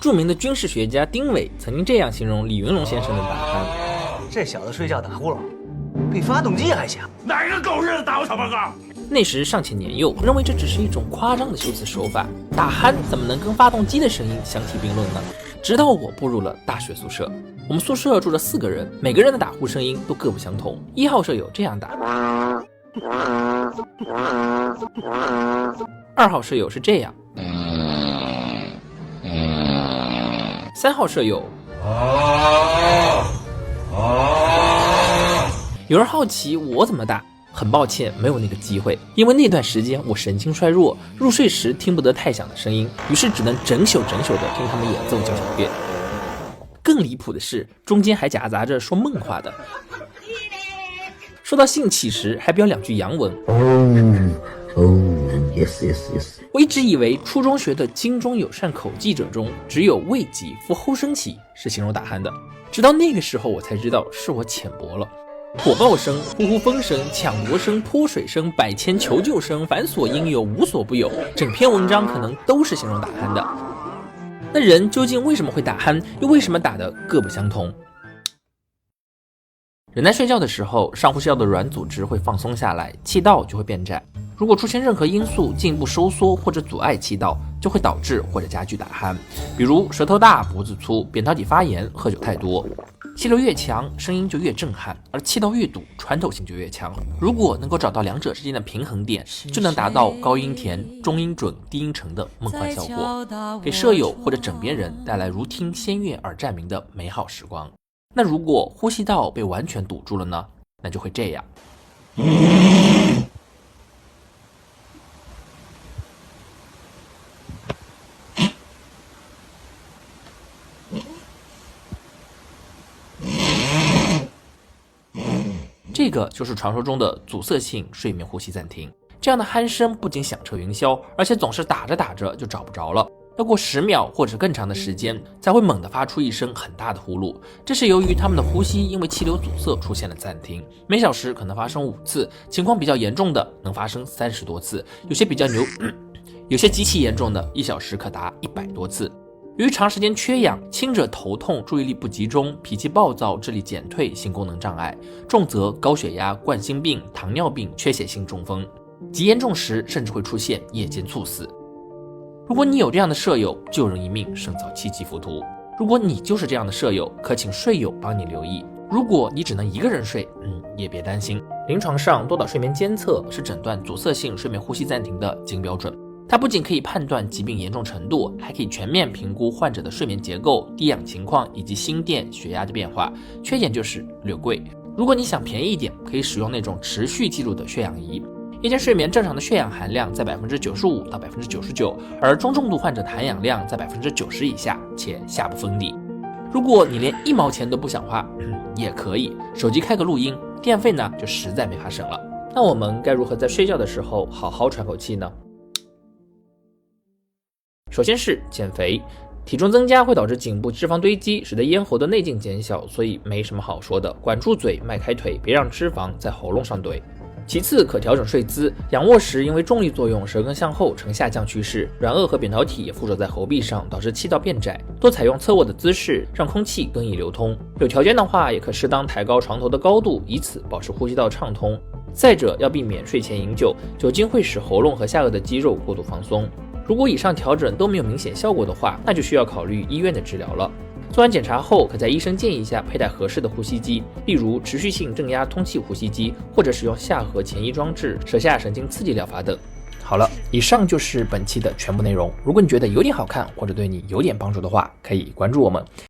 著名的军事学家丁伟曾经这样形容李云龙先生的打鼾：这小子睡觉打呼噜，比发动机还响。哪个狗日的打我小报告？那时尚且年幼，认为这只是一种夸张的修辞手法，打鼾怎么能跟发动机的声音相提并论呢？直到我步入了大学宿舍，我们宿舍住着4个人，每个人的打呼声音都各不相同。1号舍友这样打，2号舍友是这样，3号舍友。有人好奇我怎么打，很抱歉没有那个机会，因为那段时间我神经衰弱，入睡时听不得太响的声音，于是只能整宿的听他们演奏交响乐。更离谱的是，中间还夹杂着说梦话的，说到兴起时还飙2句洋文。yes。我一直以为初中学的京中友善口技者中，只有未几夫后升起是形容打鼾的，直到那个时候我才知道是我浅薄了。火爆声、呼呼风声、抢夺声、泼水声、百千求救声，凡所应有，无所不有，整篇文章可能都是形容打鼾的。那人究竟为什么会打鼾，又为什么打得各不相同？人在睡觉的时候，上呼吸道的软组织会放松下来，气道就会变窄。如果出现任何因素进一步收缩或者阻碍气道，就会导致或者加剧打鼾，比如舌头大、脖子粗、扁桃体发炎、喝酒太多。气流越强，声音就越震撼，而气道越堵，穿透性就越强。如果能够找到2者之间的平衡点，就能达到高音甜、中音准、低音沉的梦幻效果，给舍友或者枕边人带来如听仙乐而暂明的美好时光。那如果呼吸道被完全堵住了呢？那就会这样。这个就是传说中的阻塞性睡眠呼吸暂停。这样的鼾声不仅响彻云霄，而且总是打着打着就找不着了，要过10秒或者更长的时间才会猛地发出一声很大的呼噜。这是由于他们的呼吸因为气流阻塞出现了暂停，每小时可能发生5次，情况比较严重的能发生30多次，有些极其严重的1小时可达100多次。由于长时间缺氧，轻者头痛、注意力不集中、脾气暴躁、智力减退、性功能障碍；重则高血压、冠心病、糖尿病、缺血性中风，极严重时甚至会出现夜间猝死。如果你有这样的舍友，救人一命胜造7级浮屠。如果你就是这样的舍友，可请睡友帮你留意。如果你只能1个人睡，也别担心。临床上多导睡眠监测是诊断阻塞性睡眠呼吸暂停的金标准。它不仅可以判断疾病严重程度，还可以全面评估患者的睡眠结构、低氧情况以及心电、血压的变化。缺点就是略贵。如果你想便宜一点，可以使用那种持续记录的血氧仪。夜间睡眠正常的血氧含量在 95% 到 99%， 而中重度患者的含氧量在 90% 以下，且下不封顶。如果你连1毛钱都不想花，也可以手机开个录音，电费呢就实在没法省了。那我们该如何在睡觉的时候好好喘口气呢？首先是减肥，体重增加会导致颈部脂肪堆积，使得咽喉的内径减小，所以没什么好说的，管住嘴，迈开腿，别让脂肪在喉咙上堆。其次，可调整睡姿，仰卧时因为重力作用，舌根向后呈下降趋势，软腭和扁桃体也附着在喉壁上，导致气道变窄。多采用侧卧的姿势，让空气更易流通。有条件的话，也可适当抬高床头的高度，以此保持呼吸道畅通。再者，要避免睡前饮酒，酒精会使喉咙和下颚的肌肉过度放松。如果以上调整都没有明显效果的话，那就需要考虑医院的治疗了。做完检查后，可在医生建议下佩戴合适的呼吸机，例如持续性正压通气呼吸机，或者使用下颌前移装置、舌下神经刺激疗法等。好了，以上就是本期的全部内容。如果你觉得有点好看，或者对你有点帮助的话，可以关注我们。